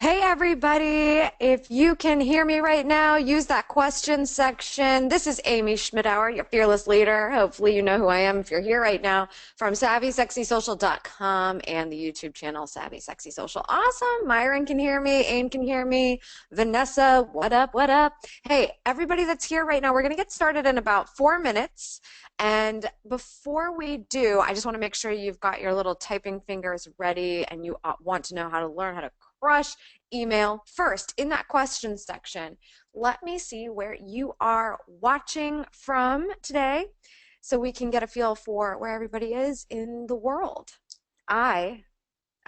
Hey everybody, if you can hear me right now, use that question section. This is Amy Schmidauer, your fearless leader. Hopefully you know who I am if you're here right now from SavvySexySocial.com and the YouTube channel Savvy Sexy Social. Awesome. Myron can hear me, Aim can hear me, Vanessa, what up, what up? Hey, everybody that's here right now, we're going to get started in about 4 minutes. And before we do, I just want to make sure you've got your little typing fingers ready and you want to know how to learn how to crush email first in that question section. Let me see where you are watching from today so we can get a feel for where everybody is in the world. I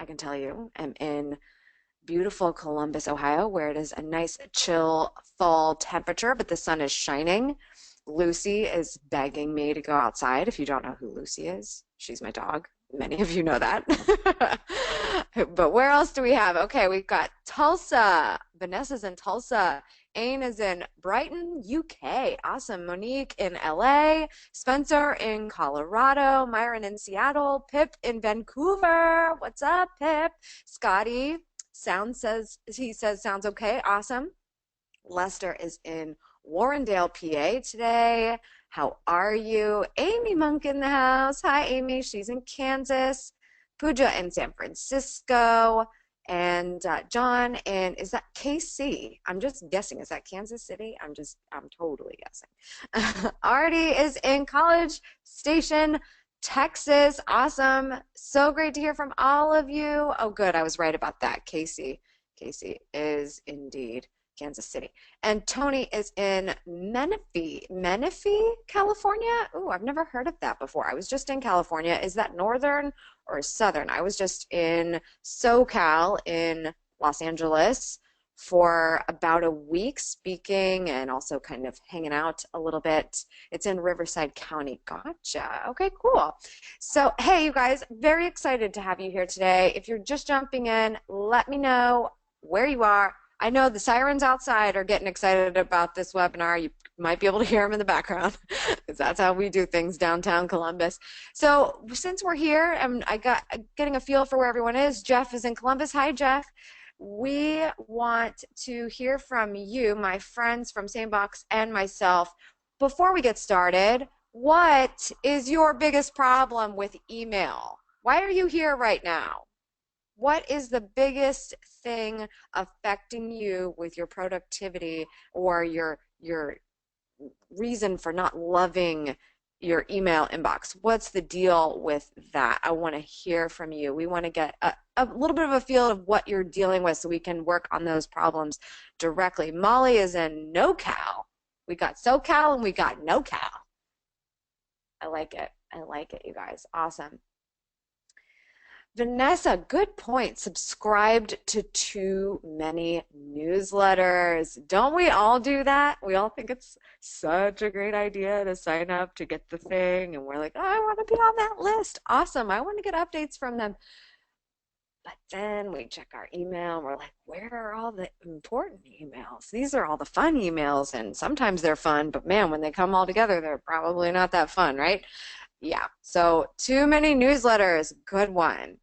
can tell you, am in beautiful Columbus, Ohio, where it is a nice chill fall temperature, but the sun is shining. Lucy is begging me to go outside. If you don't know who Lucy is, she's my dog. Many of you know that. But where else do we have? Okay, we've got Tulsa. Vanessa's in Tulsa. Aine is in Brighton, UK. Awesome. Monique in LA. Spencer in Colorado. Myron in Seattle. Pip in Vancouver. What's up, Pip? Scotty, sounds okay. Awesome. Lester is in Warrendale, PA today. How are you? Amy Monk in the house. Hi, Amy. She's in Kansas. Pooja in San Francisco. And John in, is that KC? I'm just guessing. Is that Kansas City? I'm totally guessing. Artie is in College Station, Texas. Awesome. So great to hear from all of you. Oh, good. I was right about that. Casey is indeed Kansas City. And Tony is in Menifee, California. Ooh, I've never heard of that before. I was just in California. Is that northern or southern? I was just in SoCal in Los Angeles for about a week speaking and also kind of hanging out a little bit. It's in Riverside County. Gotcha. Okay, cool. So, hey, you guys, very excited to have you here today. If you're just jumping in, let me know where you are. I know the sirens outside are getting excited about this webinar. You might be able to hear them in the background because that's how we do things downtown Columbus. So since we're here and getting a feel for where everyone is, Jeff is in Columbus. Hi, Jeff. We want to hear from you, my friends from SaneBox and myself. Before we get started, what is your biggest problem with email? Why are you here right now? What is the biggest thing affecting you with your productivity or your reason for not loving your email inbox? What's the deal with that? I want to hear from you. We want to get a little bit of a feel of what you're dealing with so we can work on those problems directly. Molly is in NoCal. We got SoCal and we got NoCal. I like it. I like it, you guys. Awesome. Vanessa, good point. Subscribed to too many newsletters. Don't we all do that? We all think it's such a great idea to sign up to get the thing, and we're like, oh, I want to be on that list. Awesome. I want to get updates from them. But then we check our email and we're like, where are all the important emails? These are all the fun emails, and sometimes they're fun, but man, when they come all together, they're probably not that fun, right? Yeah, so too many newsletters, good one.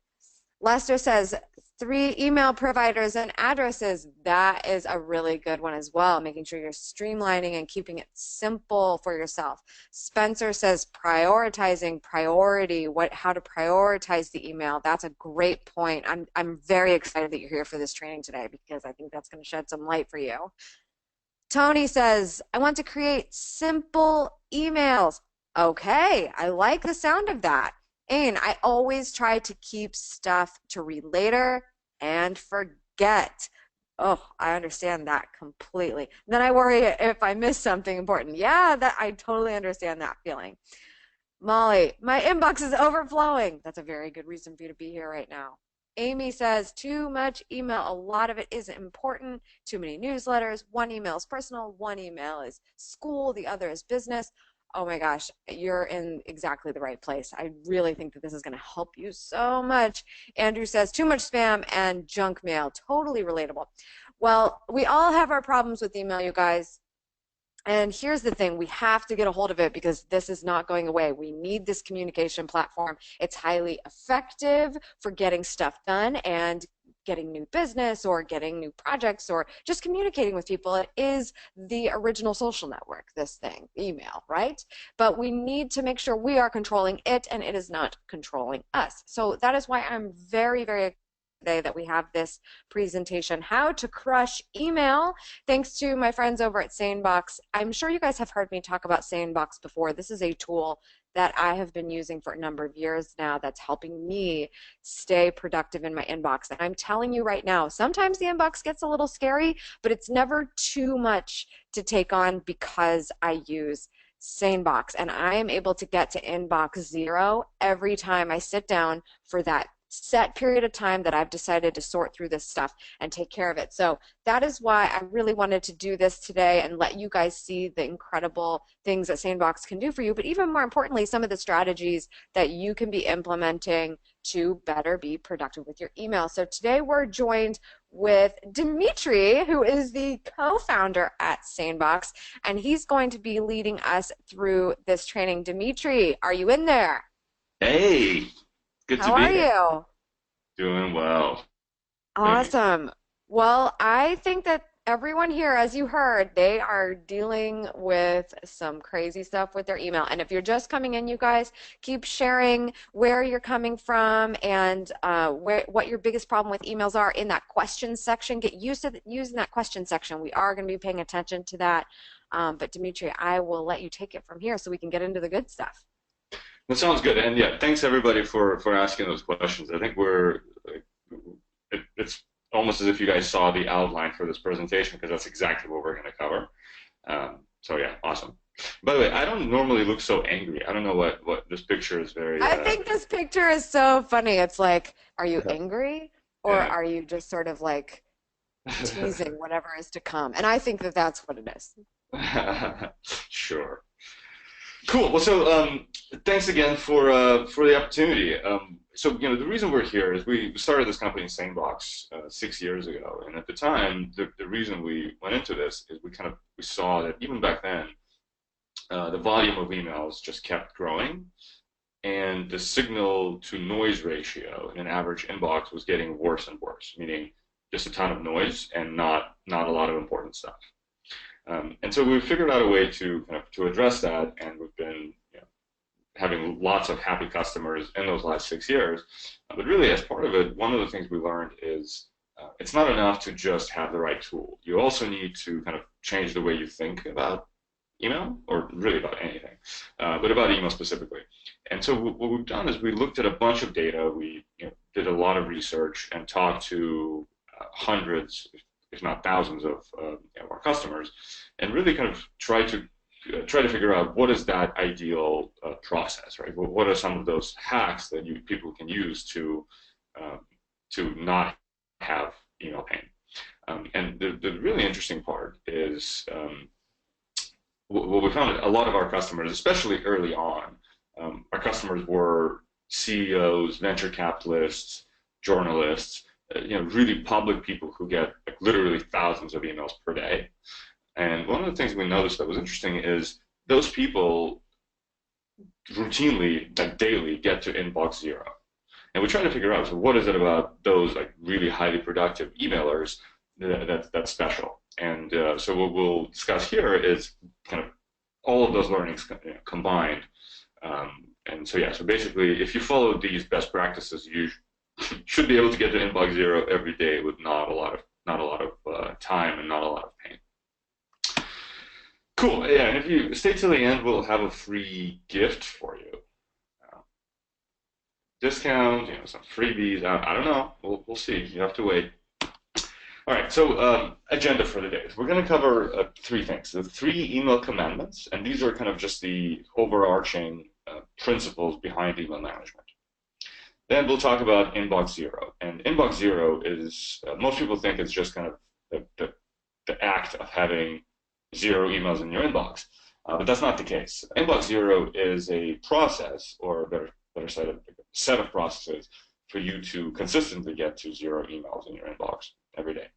Lester says 3 email providers and addresses. That is a really good one as well, making sure you're streamlining and keeping it simple for yourself. Spencer says prioritizing priority, how to prioritize the email. That's a great point. I'm very excited that you're here for this training today because I think that's going to shed some light for you. Tony says, I want to create simple emails. Okay, I like the sound of that. And I always try to keep stuff to read later and forget. Oh, I understand that completely. Then I worry if I miss something important. Yeah, I totally understand that feeling. Molly, my inbox is overflowing. That's a very good reason for you to be here right now. Amy says, too much email. A lot of it isn't important. Too many newsletters. One email is personal. One email is school. The other is business. Oh my gosh, you're in exactly the right place. I really think that this is going to help you so much. Andrew says, too much spam and junk mail. Totally relatable. Well, we all have our problems with email, you guys. And here's the thing, we have to get a hold of it because this is not going away. We need this communication platform. It's highly effective for getting stuff done and getting new business or getting new projects or just communicating with people. It is the original social network, this thing, email, right? But we need to make sure we are controlling it and it is not controlling us. So that is why I'm very, very today that we have this presentation, How to Crush Email, thanks to my friends over at SaneBox. I'm sure you guys have heard me talk about SaneBox before. This is a tool that I have been using for a number of years now that's helping me stay productive in my inbox. And I'm telling you right now, sometimes the inbox gets a little scary, but it's never too much to take on because I use SaneBox, and I am able to get to inbox zero every time I sit down for that set period of time that I've decided to sort through this stuff and take care of it. So that is why I really wanted to do this today and let you guys see the incredible things that SaneBox can do for you, but even more importantly, some of the strategies that you can be implementing to better be productive with your email. So today we're joined with Dmitri, who is the co-founder at SaneBox, and he's going to be leading us through this training. Dmitri, are you in there? Hey, good to How be are here. you? Doing well. Amy. Awesome. Well, I think that everyone here, as you heard, they are dealing with some crazy stuff with their email. And if you're just coming in, you guys, keep sharing where you're coming from and what your biggest problem with emails are in that question section. Get used to using that question section. We are going to be paying attention to that. But Dimitri, I will let you take it from here so we can get into the good stuff. That sounds good. And yeah, thanks everybody for asking those questions. I think it's almost as if you guys saw the outline for this presentation because that's exactly what we're going to cover. So yeah, awesome. By the way, I don't normally look so angry. I don't know what this picture is very. I think this picture is so funny. It's like, are you angry or Yeah. are you just sort of like teasing whatever is to come? And I think that that's what it is. Sure. Cool. Well, so thanks again for the opportunity. So the reason we're here is we started this company, SaneBox, 6 years ago, and at the time, the reason we went into this is we saw that even back then, the volume of emails just kept growing, and the signal to noise ratio in an average inbox was getting worse and worse, meaning just a ton of noise and not a lot of important stuff. And so we figured out a way to address that, and we've been having lots of happy customers in those last 6 years. But really, as part of it, one of the things we learned is it's not enough to just have the right tool. You also need to kind of change the way you think about email, or really about anything, but about email specifically. And so what we've done is we looked at a bunch of data. We did a lot of research and talked to hundreds, if not thousands, of our customers, and really kind of try to figure out what is that ideal process, right? What are some of those hacks that people can use to not have email pain? And the really interesting part is what we found. A lot of our customers, especially early on, our customers were CEOs, venture capitalists, journalists, really public people who get literally thousands of emails per day. And one of the things we noticed that was interesting is those people routinely, daily, get to inbox zero. And we try to figure out, so what is it about those really highly productive emailers that's special? And so what we'll discuss here is kind of all of those learnings combined. And so yeah, so basically, if you follow these best practices, you should be able to get to inbox zero every day with not a lot of time and not a lot of pain. Cool. Yeah, and if you stay till the end, we'll have a free gift for you. Discount, some freebies. I don't know. We'll see. You have to wait. All right. So agenda for the day. We're going to cover three things: the 3 email commandments, and these are kind of just the overarching principles behind email management. Then we'll talk about inbox zero, and inbox zero is most people think it's just kind of the act of having 0 emails in your inbox, but that's not the case. Inbox zero is a process, or better said, a set of processes for you to consistently get to 0 emails in your inbox every day.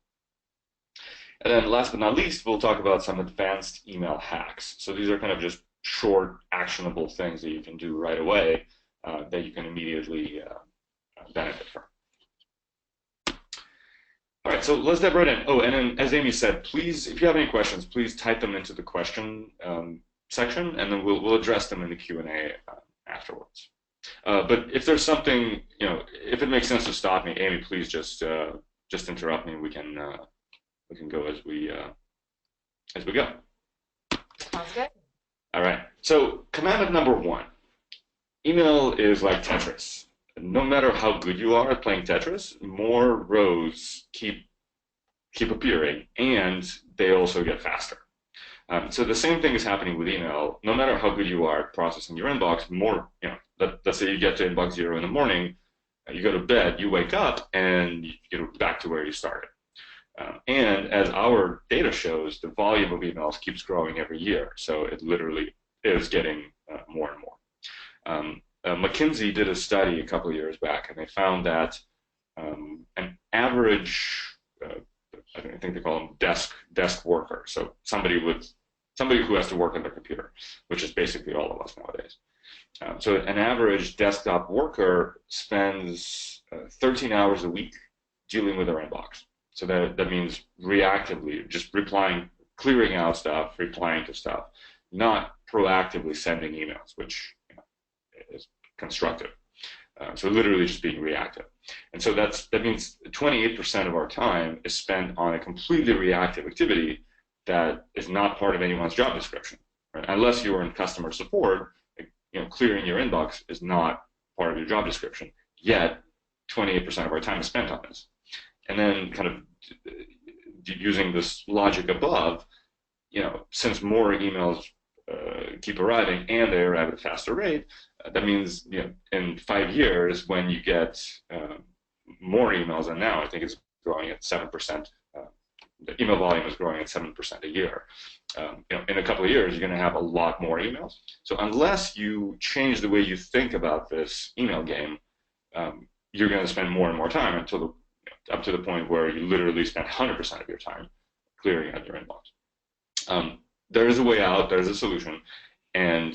And then last but not least, we'll talk about some advanced email hacks. So these are kind of just short, actionable things that you can do right away that you can immediately benefit from. right, so let's dive right in. Oh, and then as Amy said, please, if you have any questions, please type them into the question section, and then we'll address them in the Q&A afterwards. But if there's something, if it makes sense to stop me, Amy, please just interrupt me, and we can go as we go. Sounds good. All right. So commandment number 1: email is like Tetris. No matter how good you are at playing Tetris, more rows keep appearing, and they also get faster. So the same thing is happening with email. No matter how good you are at processing your inbox, more, let's say you get to inbox 0 in the morning, you go to bed, you wake up, and you're back to where you started. And as our data shows, the volume of emails keeps growing every year. So it literally is getting more and more. McKinsey did a study a couple of years back, and they found that an average, I think they call them desk worker, so somebody who has to work on their computer, which is basically all of us nowadays. So an average desktop worker spends 13 hours a week dealing with their inbox. So that means reactively, just replying, clearing out stuff, replying to stuff, not proactively sending emails, which is constructive. So literally just being reactive. And so that means 28% of our time is spent on a completely reactive activity that is not part of anyone's job description. Right? Unless you're in customer support, clearing your inbox is not part of your job description. Yet, 28% of our time is spent on this. And then kind of using this logic above, since more emails keep arriving and they arrive at a faster rate, that means in 5 years when you get more emails than now, I think it's growing at 7%. The email volume is growing at 7% a year. In a couple of years, you're going to have a lot more emails. So unless you change the way you think about this email game, you're going to spend more and more time up to the point where you literally spend 100% of your time clearing out your inbox. There is a way out. There is a solution, and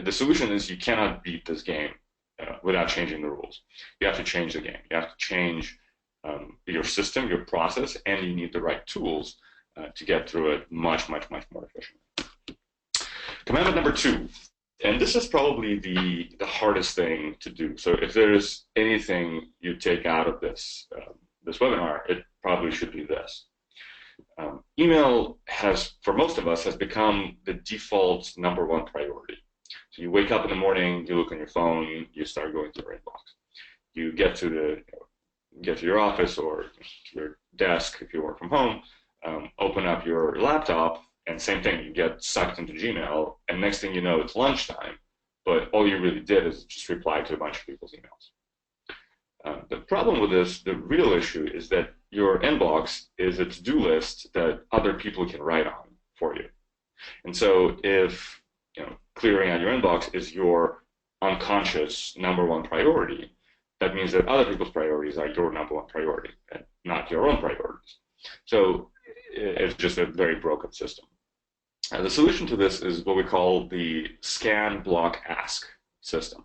the solution is you cannot beat this game without changing the rules. You have to change the game. You have to change your system, your process, and you need the right tools to get through it much, much, much more efficiently. Commandment number 2, and this is probably the hardest thing to do. So if there's anything you take out of this webinar, it probably should be this. Email for most of us, has become the default #1 priority. So you wake up in the morning, you look on your phone, you start going to your inbox. You get to your office or to your desk if you work from home, open up your laptop, and same thing, you get sucked into Gmail, and next thing you know, it's lunchtime, but all you really did is just reply to a bunch of people's emails. The problem with this, the real issue, is that your inbox is a to-do list that other people can write on for you. And so if clearing out your inbox is your unconscious #1 priority, that means that other people's priorities are your #1 priority and not your own priorities. So it's just a very broken system. The solution to this is what we call the scan, block, ask system.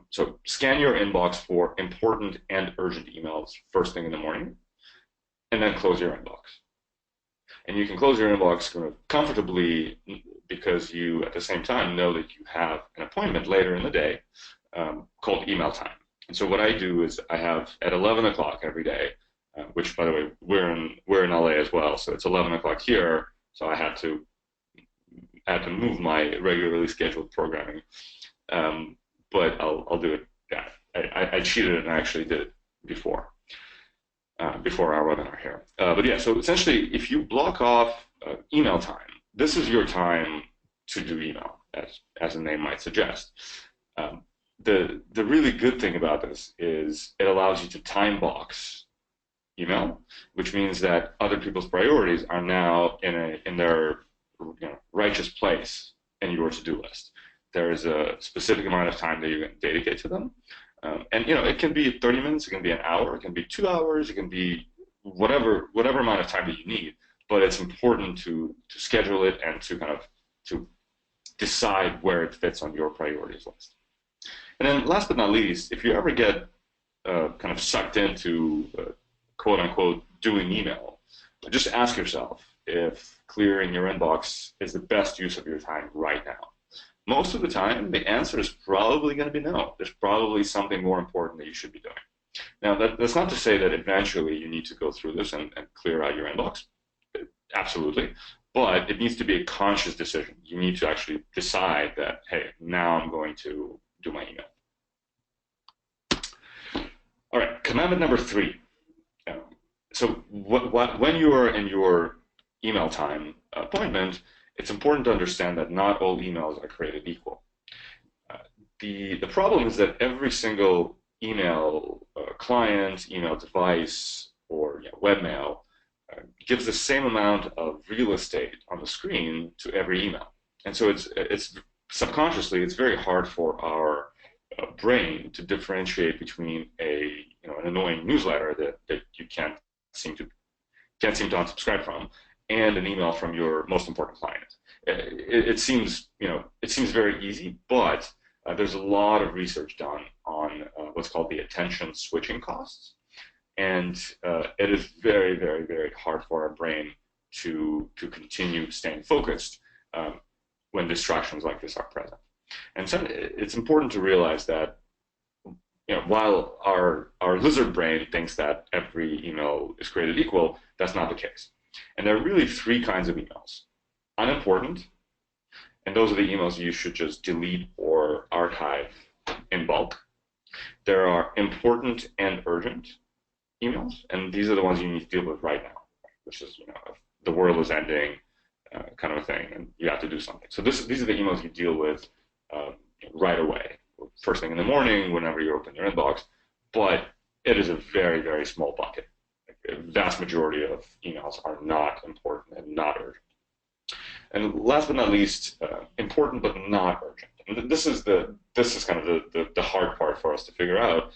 So scan your inbox for important and urgent emails first thing in the morning, and then close your inbox. And you can close your inbox kind of comfortably because you, at the same time, know that you have an appointment later in the day called email time. And so what I do is I have at 11 o'clock every day, which, by the way, we're in LA as well, so it's 11 o'clock here, so I had to move my regularly scheduled programming. But I'll do it. Yeah, I cheated and I actually did it before our webinar here. But yeah, so essentially, if you block off email time, this is your time to do email, as the name might suggest. The really good thing about this is it allows you to time box email, which means that other people's priorities are now in their righteous place in your to-do list. There is a specific amount of time that you're going to dedicate to them. And it can be 30 minutes, it can be an hour, it can be 2 hours, it can be whatever amount of time that you need. But it's important to schedule it and to decide where it fits on your priorities list. And then last but not least, if you ever get kind of sucked into quote unquote doing email, just ask yourself if clearing your inbox is the best use of your time right now. Most of the time, the answer is probably going to be no. There's probably something more important that you should be doing. Now, that's not to say that eventually you need to go through this and clear out your inbox. Absolutely. But it needs to be a conscious decision. You need to actually decide that, hey, now I'm going to do my email. All right, commandment number 3. So when you are in your email time appointment, it's important to understand that not all emails are created equal. The problem is that every single email client, email device, or webmail gives the same amount of real estate on the screen to every email. And so it's subconsciously, it's very hard for our brain to differentiate between an annoying newsletter that you can't seem to unsubscribe from, and an email from your most important client. It seems very easy, but there's a lot of research done on what's called the attention switching costs, and it is very, very, very hard for our brain to continue staying focused when distractions like this are present. And so it's important to realize that while our lizard brain thinks that every email is created equal, that's not the case. And there are really 3 kinds of emails. Unimportant, and those are the emails you should just delete or archive in bulk. There are important and urgent emails, and these are the ones you need to deal with right now, which is, the world is ending kind of a thing, and you have to do something. So these are the emails you deal with right away, first thing in the morning, whenever you open your inbox, but it is a very, very small bucket. The vast majority of emails are not important and not urgent. And last but not least, important but not urgent. And this is kind of the hard part for us to figure out.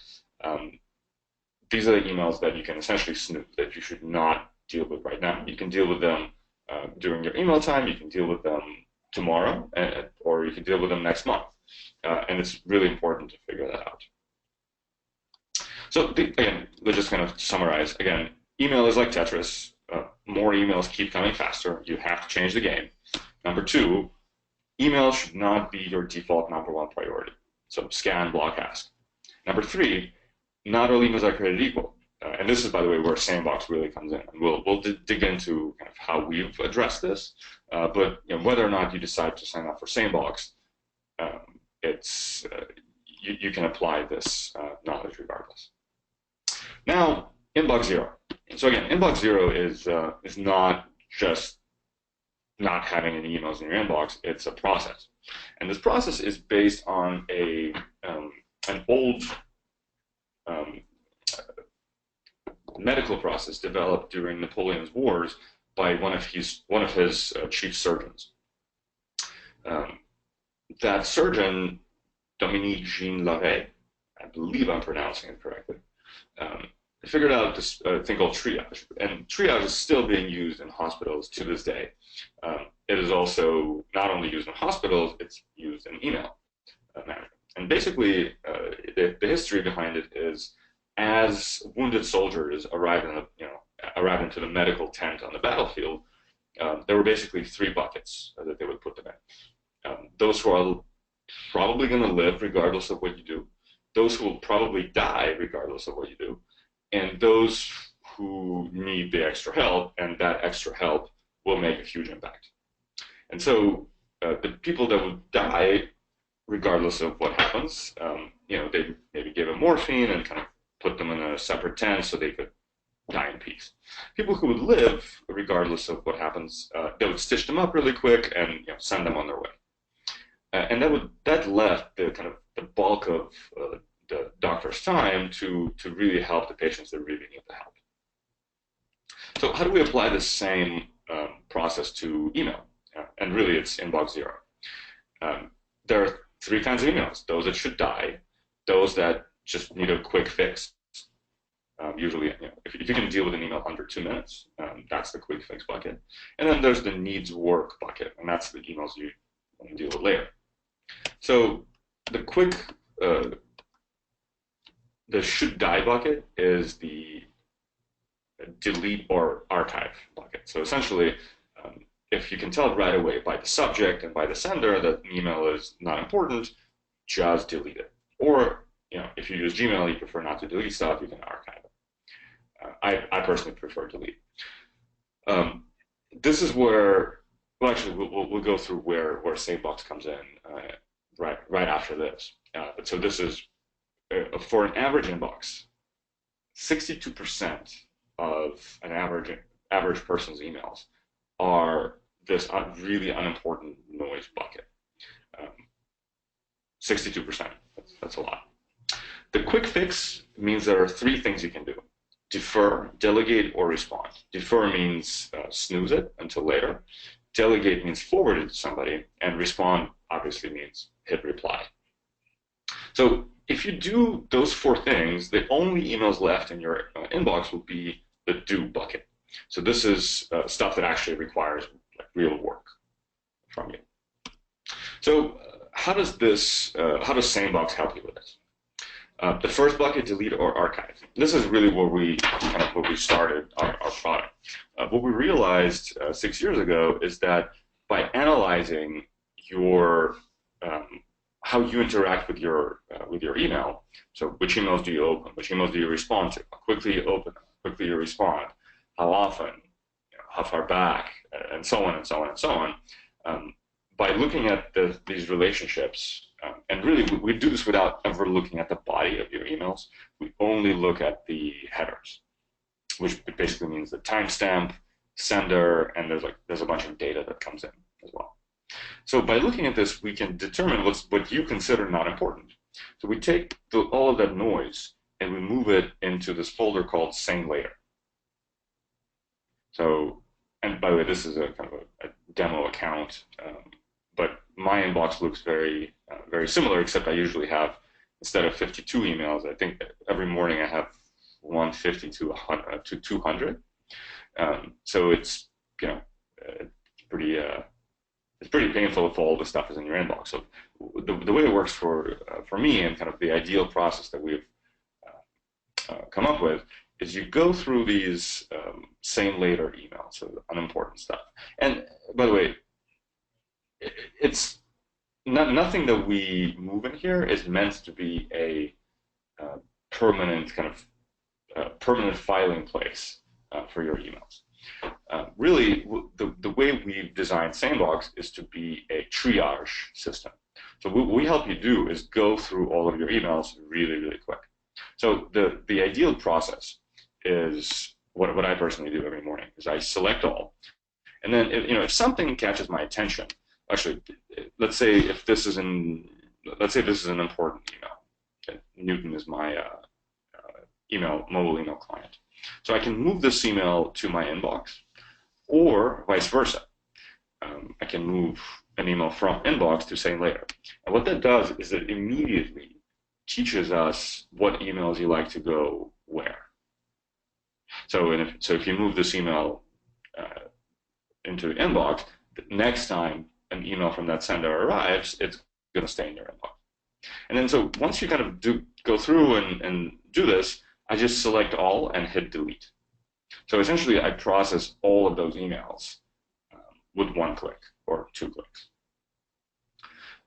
These are the emails that you can essentially snoop, that you should not deal with right now. You can deal with them during your email time. You can deal with them tomorrow, or you can deal with them next month. And it's really important to figure that out. So again, let's just kind of summarize. Again, email is like Tetris. More emails keep coming faster. You have to change the game. Number 2, email should not be your default number 1 priority. So scan, block, ask. Number 3, not all emails are created equal. And this is, by the way, where SaneBox really comes in. And we'll dig into kind of how we've addressed this. But whether or not you decide to sign up for SaneBox, you can apply this knowledge regardless. Now, inbox 0. So again, inbox 0 is not just not having any emails in your inbox. It's a process, and this process is based on an old medical process developed during Napoleon's wars by one of his chief surgeons. That surgeon, Dominique Jean Larrey, I believe I'm pronouncing it correctly, figured out this thing called triage. And triage is still being used in hospitals to this day. It is also not only used in hospitals, it's used in email management. And basically, the history behind it is, as wounded soldiers arrived into the medical tent on the battlefield, there were basically 3 buckets that they would put them in. Those who are probably going to live regardless of what you do, those who will probably die regardless of what you do, and those who need the extra help, and that extra help will make a huge impact. And so the people that would die regardless of what happens, they maybe give them morphine and kind of put them in a separate tent so they could die in peace. People who would live regardless of what happens, they would stitch them up really quick and send them on their way. And that left the bulk of the doctor's time to really help the patients that really need the help. So how do we apply the same process to email? And really, it's inbox 0. There are 3 kinds of emails: those that should die, those that just need a quick fix. Usually, if you can deal with an email under 2 minutes, that's the quick fix bucket. And then there's the needs work bucket, and that's the emails you want to deal with later. So the the should die bucket is the delete or archive bucket. So essentially, if you can tell right away by the subject and by the sender that an email is not important, just delete it. Or if you use Gmail, you prefer not to delete stuff, you can archive it. I personally prefer delete. This is where, well, actually, we'll go through where SaneBox comes in right after this. So this is for an average inbox. 62% of an average person's emails are this really unimportant noise bucket. 62%. That's a lot. The quick fix means there are 3 things you can do: defer, delegate, or respond. Defer means snooze it until later. Delegate means forward it to somebody, and respond obviously means hit reply. So if you do those 4 things, the only emails left in your inbox will be the do bucket. So this is stuff that actually requires real work from you. So how does SaneBox help you with this? The first bucket, delete or archive. This is really where we started our product. What we realized 6 years ago is that by analyzing your how you interact with your email, so which emails do you open, which emails do you respond to, how quickly you open them, how quickly you respond, how often, how far back, and so on and so on and so on. By looking at these relationships, and really we do this without ever looking at the body of your emails. We only look at the headers, which basically means the timestamp, sender, and there's a bunch of data that comes in as well. So by looking at this, we can determine what you consider not important. So we take all of that noise and we move it into this folder called Sane Later. So, and by the way, this is a kind of a demo account, but my inbox looks very similar, except I usually have, instead of 52 emails, I think every morning I have 150 to 200. So it's it's pretty painful if all the stuff is in your inbox. So the way it works for me, and kind of the ideal process that we've come up with, is you go through these Sane Later emails, so unimportant stuff. And by the way, it's nothing that we move in here is meant to be a permanent permanent filing place for your emails. Really, the way we've designed SaneBox is to be a triage system. So what we help you do is go through all of your emails really, really quick. So the ideal process is what I personally do every morning is I select all, and then if something catches my attention, actually, let's say this is an important email. Okay. Newton is my mobile email client. So I can move this email to my inbox, or vice versa. I can move an email from inbox to Sane Later. And what that does is it immediately teaches us what emails you like to go where. So if you move this email into inbox, the next time an email from that sender arrives, it's going to stay in your inbox. And then so once you kind of go through and do this, I just select all and hit delete. So essentially, I process all of those emails with 1 click or 2 clicks.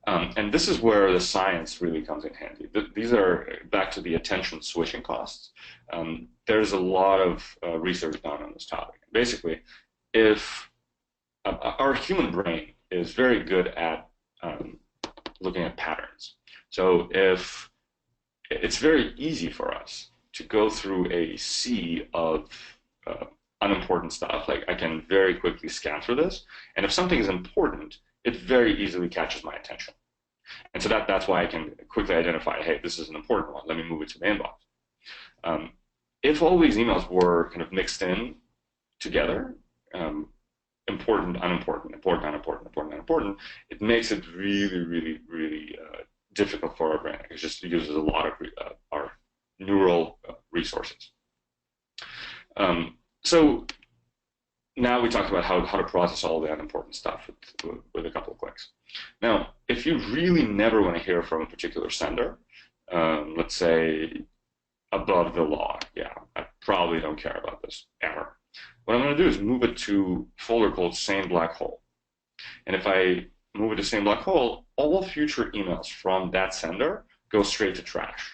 And this is where the science really comes in handy. These are back to the attention switching costs. There's a lot of research done on this topic. Basically, if our human brain is very good at looking at patterns. So if it's very easy for us to go through a sea of unimportant stuff, like I can very quickly scan through this, and if something is important, it very easily catches my attention. And so that's why I can quickly identify, hey, this is an important one, let me move it to the inbox. If all these emails were kind of mixed in together, important, unimportant, important, unimportant, important, unimportant, it makes it really, really, really difficult for our brain. It just uses a lot of our neural resources. So now we talked about how to process all the unimportant stuff with a couple of clicks. Now, if you really never want to hear from a particular sender, let's say above the law, yeah, probably don't care about this ever. What I'm going to do is move it to a folder called Sane Black Hole. And if I move it to Sane Black Hole, all future emails from that sender go straight to trash.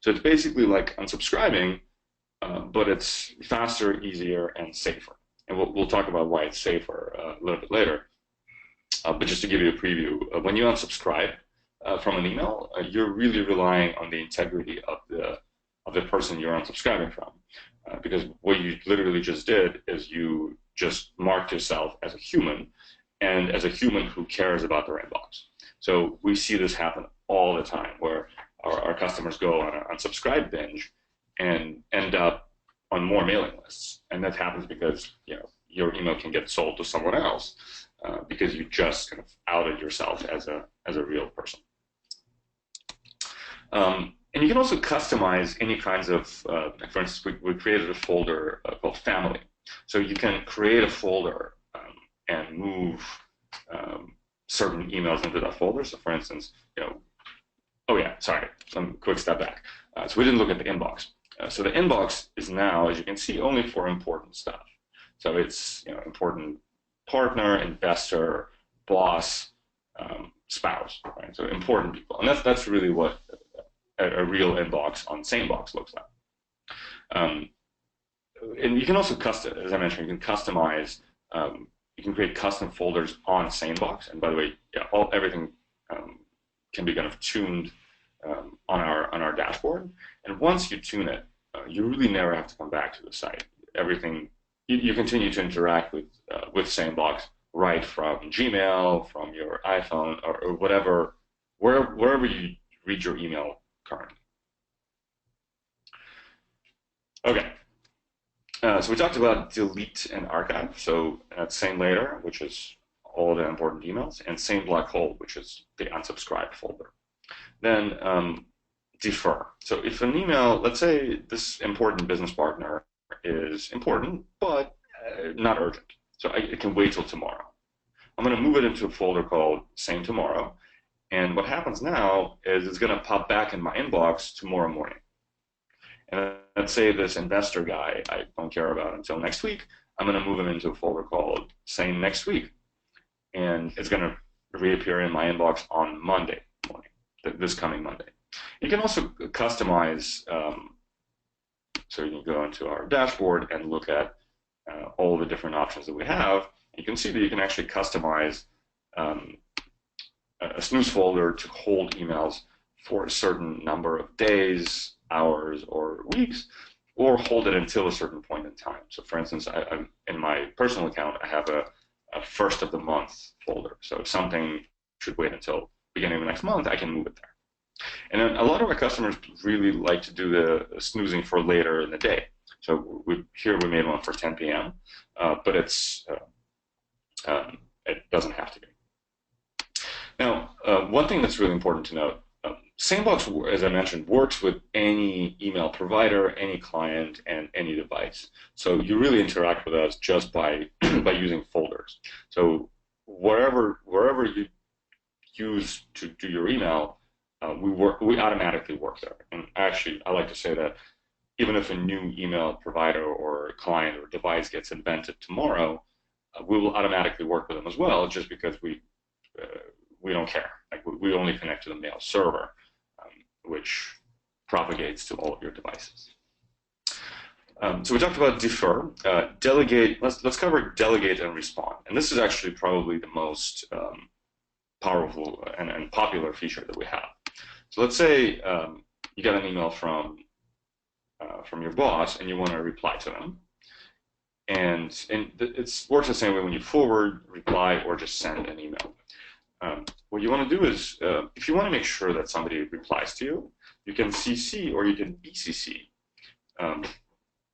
So it's basically like unsubscribing, but it's faster, easier, and safer. And we'll talk about why it's safer a little bit later. But just to give you a preview, when you unsubscribe from an email, you're really relying on the integrity of the person you're unsubscribing from. Because what you literally just did is you just marked yourself as a human, and as a human who cares about their inbox. So we see this happen all the time, where our customers go on an unsubscribe binge and end up on more mailing lists. And that happens because your email can get sold to someone else because you just kind of outed yourself as a real person. And you can also customize any kinds of, for instance, we created a folder called Family. So you can create a folder and move certain emails into that folder. So for instance, oh yeah, sorry, some quick step back. So we didn't look at the inbox. So the inbox is now, as you can see, only for important stuff. So it's important partner, investor, boss, spouse, right? So important people, and that's really what a real inbox on SaneBox looks like. And you can also as I mentioned, you can customize. You can create custom folders on SaneBox, and by the way, everything can be kind of tuned on our dashboard. And once you tune it, you really never have to come back to the site. Everything you continue to interact with SaneBox right from Gmail, from your iPhone, or whatever, wherever you read your email currently. Okay. So we talked about delete and archive. So that's Sane Later, which is all the important emails, and Sane Black Hole, which is the unsubscribed folder. Then defer. So if an email, let's say this important business partner is important, but not urgent. So it can wait till tomorrow. I'm going to move it into a folder called Sane Tomorrow. And what happens now is it's going to pop back in my inbox tomorrow morning. And let's say this investor guy I don't care about until next week. I'm going to move him into a folder called Sane Next Week. And it's going to reappear in my inbox on Monday morning, this coming Monday. You can also customize, so you can go into our dashboard and look at all the different options that we have. You can see that you can actually customize a snooze folder to hold emails for a certain number of days, hours, or weeks, or hold it until a certain point in time. So for instance, in my personal account, I have a first of the month folder. So if something should wait until beginning of the next month, I can move it there. And then a lot of our customers really like to do the snoozing for later in the day. So here we made one for 10 p.m., but it doesn't have to be. Now, one thing that's really important to note, SaneBox, as I mentioned, works with any email provider, any client, and any device. So you really interact with us just by using folders. So wherever you use to do your email, we automatically work there. And actually, I like to say that even if a new email provider or client or device gets invented tomorrow, we will automatically work with them as well, just because we don't care. Like we only connect to the mail server, which propagates to all of your devices. So we talked about defer, delegate. Let's cover delegate and respond. And this is actually probably the most powerful and popular feature that we have. So let's say you got an email from your boss and you want to reply to them. And it works the same way when you forward, reply, or just send an email. What you want to do is, if you want to make sure that somebody replies to you, you can CC or you can BCC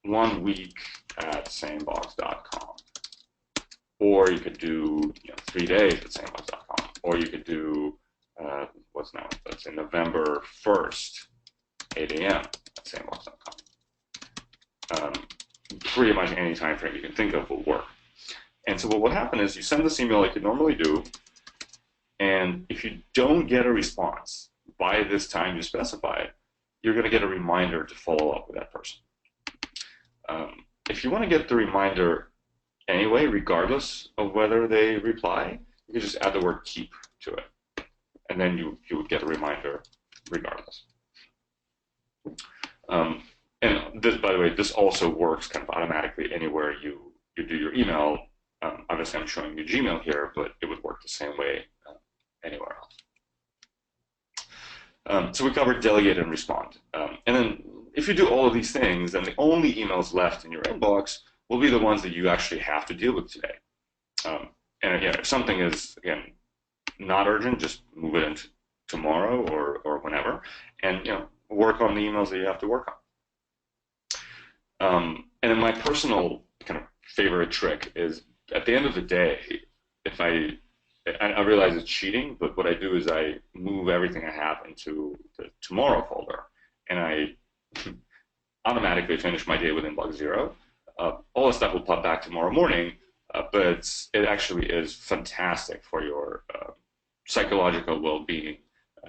1 week at SaneBox.com. Or you could do 3 days at SaneBox.com. Or you could do, what's now? Let's say November 1st, 8 a.m. at SaneBox.com. Pretty much any time frame you can think of will work. And so what will happen is you send this email like you normally do, and if you don't get a response by this time you specified, you're going to get a reminder to follow up with that person. If you want to get the reminder anyway, regardless of whether they reply, you can just add the word keep to it, and then you would get a reminder regardless. And this, by the way, this also works kind of automatically anywhere you do your email. Obviously, I'm showing you Gmail here, but it would work the same way anywhere else. So we covered delegate and respond. And then if you do all of these things, then the only emails left in your inbox will be the ones that you actually have to deal with today. And again, if something is, again, not urgent, just move it into tomorrow or whenever, and work on the emails that you have to work on. And then my personal kind of favorite trick is at the end of the day, if I realize it's cheating, but what I do is I move everything I have into the tomorrow folder, and I automatically finish my day with inbox 0. All the stuff will pop back tomorrow morning, but it actually is fantastic for your psychological well-being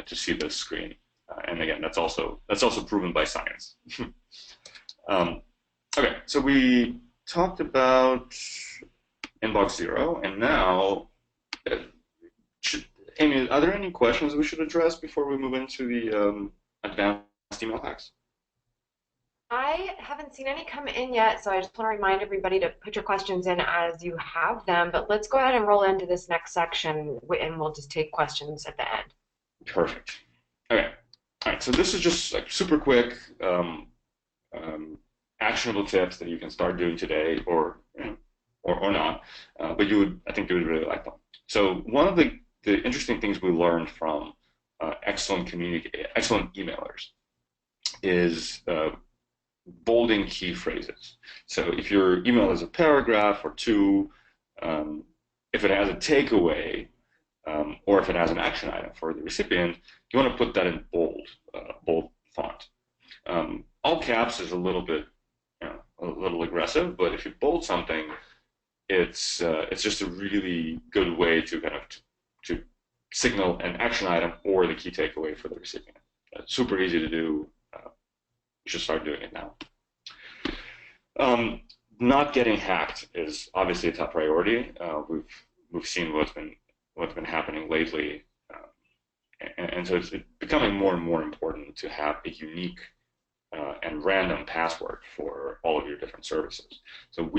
to see this screen. And again, that's also proven by science. Okay, so we talked about inbox 0, and now, Amy, are there any questions we should address before we move into the advanced email hacks? I haven't seen any come in yet, so I just want to remind everybody to put your questions in as you have them. But let's go ahead and roll into this next section, and we'll just take questions at the end. Perfect. Okay. All right. So this is just like super quick, actionable tips that you can start doing today, or not. But I think you would really like them. So one of the interesting things we learned from excellent emailers is bolding key phrases. So if your email is a paragraph or two, if it has a takeaway, or if it has an action item for the recipient, you want to put that in bold font. All caps is a little bit, a little aggressive, but if you bold something, it's just a really good way to kind of to signal an action item or the key takeaway for the recipient. Super easy to do. You should start doing it now. Not getting hacked is obviously a top priority. We've seen what's been happening lately, and so it's becoming more and more important to have a unique and random password for all of your different services. So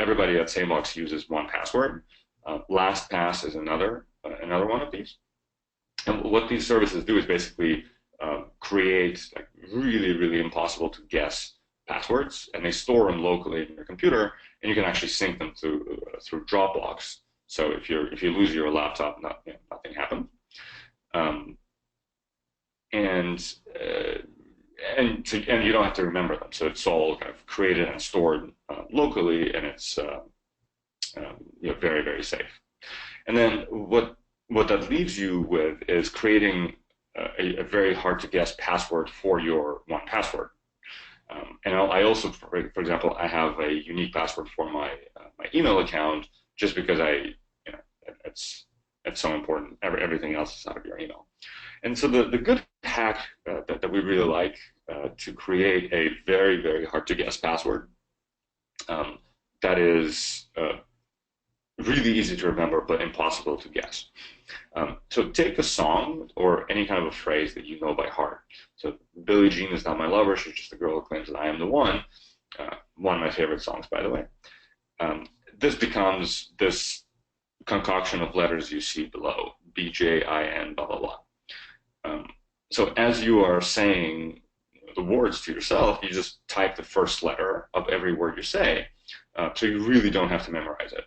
everybody at SaneBox uses one password. LastPass is another one of these. And what these services do is basically create like really, really impossible to guess passwords, and they store them locally in your computer, and you can actually sync them through Dropbox. So if you lose your laptop, nothing happened. And you don't have to remember them. So it's all kind of created and stored locally, and it's very, very safe. And then what that leaves you with is creating a very hard to guess password for your one password. And I also, for example, I have a unique password for my email account, just because it's so important. Everything else is out of your email. And so the good hack that we really like to create a very, very hard to guess password that is really easy to remember but impossible to guess. So take a song or any kind of a phrase that you know by heart. So Billie Jean is not my lover, she's just a girl who claims that I am the one. One of my favorite songs, by the way. This becomes this concoction of letters you see below, BJIN, blah, blah, blah. So as you are saying the words to yourself, you just type the first letter of every word you say, so you really don't have to memorize it.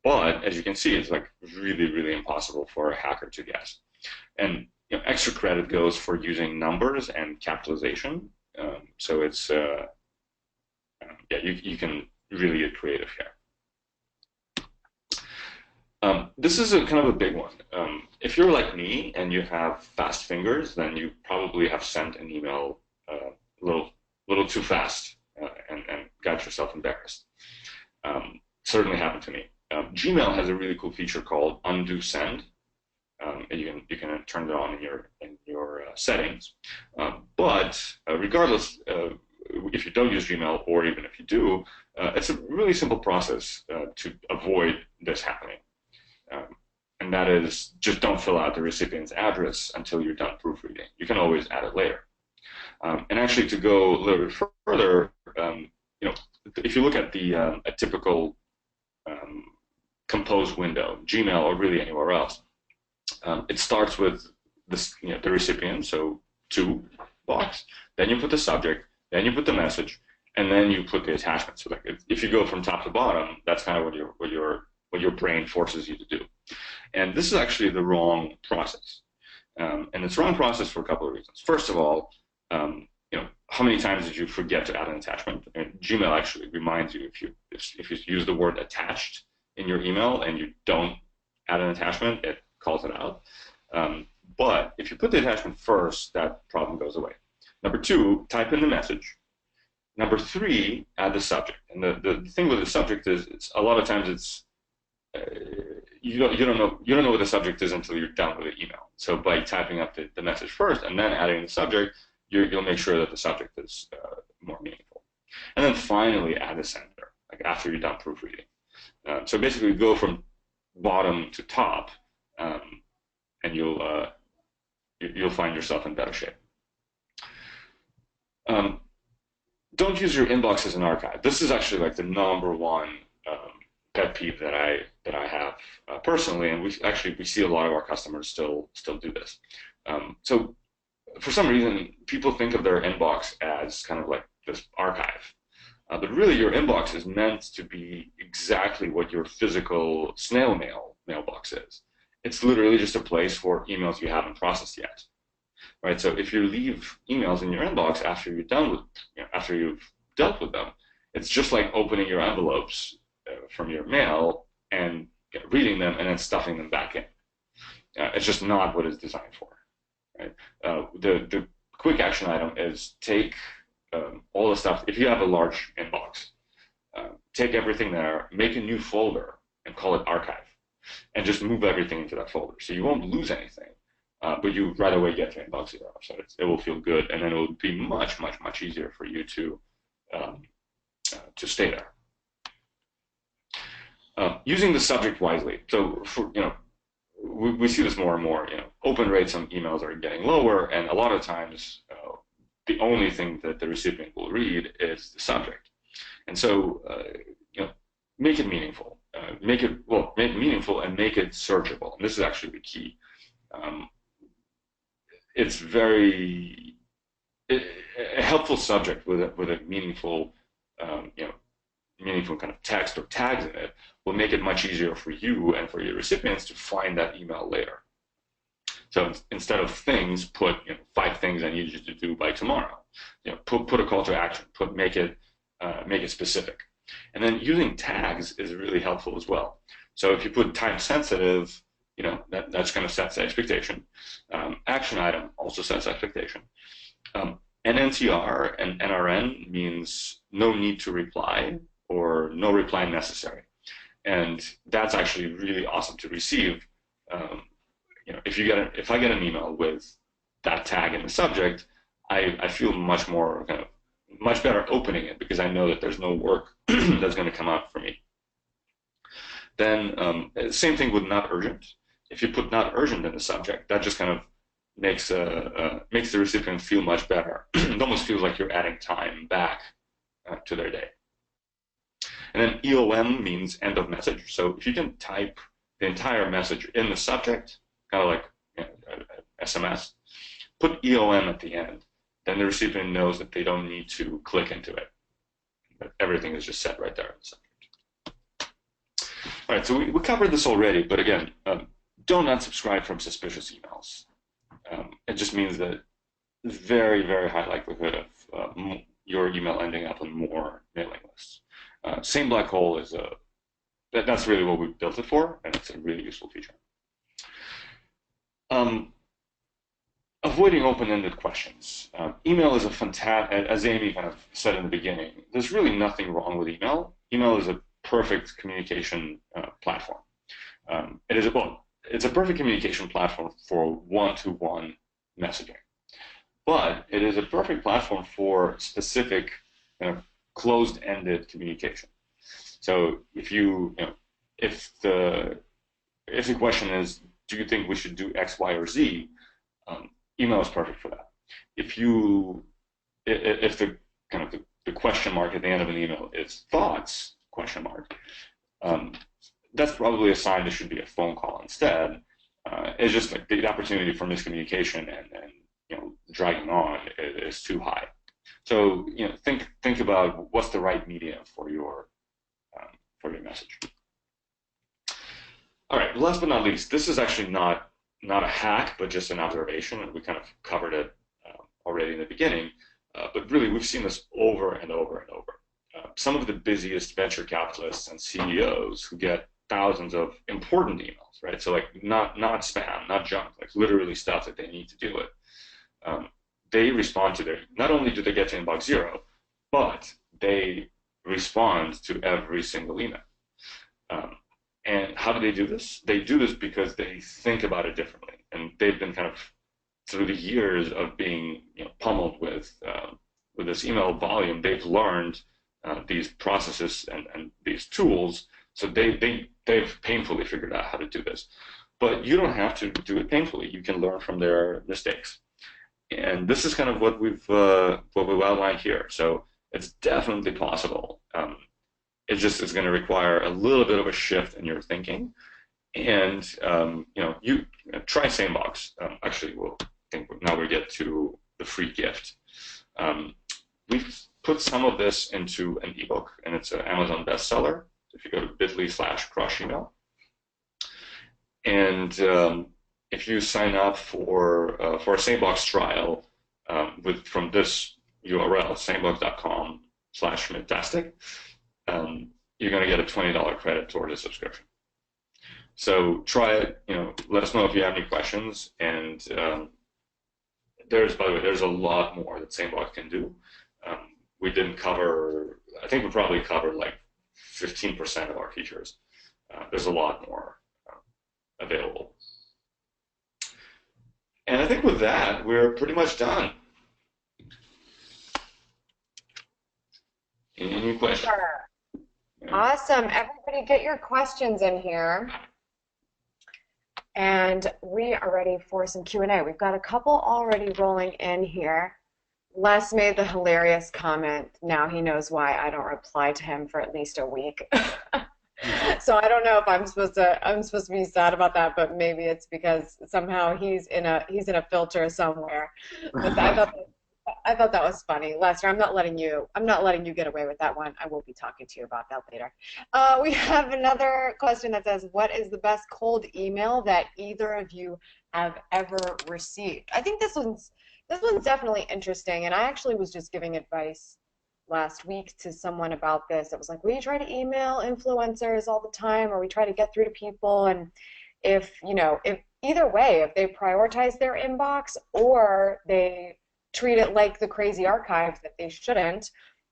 But as you can see, it's like really, really impossible for a hacker to guess. And extra credit goes for using numbers and capitalization. So it's you can really get creative here. This is kind of a big one. If you're like me and you have fast fingers, then you probably have sent an email a little too fast and got yourself embarrassed. Certainly happened to me. Gmail has a really cool feature called undo send. And you can turn it on in your settings. But regardless, if you don't use Gmail, or even if you do, it's a really simple process to avoid this happening. And that is, just don't fill out the recipient's address until you're done proofreading. You can always add it later. And actually, to go a little bit further, if you look at a typical compose window, Gmail or really anywhere else, it starts with this, the recipient, so to box. Then you put the subject. Then you put the message, and then you put the attachment. So, like, if you go from top to bottom, that's kind of what your brain forces you to do. And this is actually the wrong process. And it's the wrong process for a couple of reasons. First of all, how many times did you forget to add an attachment? And Gmail actually reminds you if you use the word attached in your email and you don't add an attachment, it calls it out. But if you put the attachment first, that problem goes away. Number two, type in the message. Number three, add the subject. And the thing with the subject is, a lot of times it's you don't know what the subject is until you're done with the email. So by typing up the message first and then adding the subject, you'll make sure that the subject is more meaningful. And then finally, add the sender, like after you're done proofreading. So basically, go from bottom to top, and you'll find yourself in better shape. Don't use your inbox as an archive. This is actually like the number one pet peeve that I have personally, and we see a lot of our customers still do this. So for some reason, people think of their inbox as kind of like this archive, but really your inbox is meant to be exactly what your physical snail mail mailbox is. It's literally just a place for emails you haven't processed yet, right? So if you leave emails in your inbox after you're done with, after you've dealt with them, it's just like opening your envelopes from your mail and reading them and then stuffing them back in. It's just not what it's designed for, right? The quick action item is take all the stuff. If you have a large inbox, take everything there, make a new folder, and call it archive, and just move everything into that folder. So you won't lose anything, but you right away get to inbox zero. So it will feel good, and then it will be much, much, much easier for you to stay there. Using the subject wisely. So for, we see this more and more. Open rates on emails are getting lower, and a lot of times the only thing that the recipient will read is the subject. And so make it meaningful. Make it meaningful and make it searchable. And this is actually the key. It's a helpful subject with a meaningful meaningful kind of text or tags in it will make it much easier for you and for your recipients to find that email later. So instead of things, put 5 things I need you to do by tomorrow. Put a call to action. Make it specific. And then using tags is really helpful as well. So if you put time sensitive, that's going to set the expectation. Action item also sets expectation. NNTR and NRN means no need to reply or no reply necessary. And that's actually really awesome to receive. If I get an email with that tag in the subject, I feel much better opening it because I know that there's no work that's going to come out for me. Then same thing with not urgent. If you put not urgent in the subject, that just kind of makes the recipient feel much better. It almost feels like you're adding time back to their day. And then EOM means end of message. So if you can type the entire message in the subject, kind of like SMS, put EOM at the end, then the recipient knows that they don't need to click into it. That everything is just set right there in the subject. All right, so we covered this already, but again, don't unsubscribe from suspicious emails. It just means that there's very, very high likelihood of your email ending up on more mailing lists. Same black hole is that's really what we built it for, and it's a really useful feature. Avoiding open-ended questions. Email is a fantastic, as Amy kind of said in the beginning, there's really nothing wrong with email. Email is a perfect communication platform. It's a perfect communication platform for one-to-one messaging. But it is a perfect platform for specific kind of closed-ended communication. So if if the question is, do you think we should do X, Y, or Z? Email is perfect for that. If the kind of the question mark at the end of an email is thoughts ? That's probably a sign there should be a phone call instead. It's just like the opportunity for miscommunication and dragging on is too high. So think about what's the right medium for your message. All right, last but not least, this is actually not a hack, but just an observation, and we kind of covered it already in the beginning. But really, we've seen this over and over and over. Some of the busiest venture capitalists and CEOs who get thousands of important emails, right? So like not spam, not junk, like literally stuff that they need to do it. They respond to not only do they get to inbox 0, but they respond to every single email. And how do they do this? They do this because they think about it differently, and they've been kind of through the years of being pummeled with this email volume. They've learned these processes and these tools, so they've painfully figured out how to do this. But you don't have to do it painfully. You can learn from their mistakes, and this is kind of what we've outlined here. So it's definitely possible. It's going to require a little bit of a shift in your thinking, and you try SaneBox. Actually, I think now we get to the free gift. We've put some of this into an ebook, and it's an Amazon bestseller. If you go to bit.ly/crushemail, and if you sign up for a SaneBox trial from this URL, sanebox.com/fantastic. You're going to get a $20 credit towards a subscription. So try it. Let us know if you have any questions. And by the way, there's a lot more that SaneBox can do. We didn't cover. I think we probably covered like 15% of our features. There's a lot more available. And I think with that, we're pretty much done. Any questions? Sure. Awesome. Everybody get your questions in here. And we are ready for some Q&A. We've got a couple already rolling in here. Les made the hilarious comment, now he knows why I don't reply to him for at least a week. So I don't know if I'm supposed to be sad about that, but maybe it's because somehow he's in a filter somewhere. But I thought that was funny. Lester, I'm not letting you get away with that one. I will be talking to you about that later. We have another question that says, what is the best cold email that either of you have ever received? I think this one's definitely interesting, and I actually was just giving advice last week to someone about this. It was like, we try to email influencers all the time, or we try to get through to people, and if either way, if they prioritize their inbox or they treat it like the crazy archive that they shouldn't,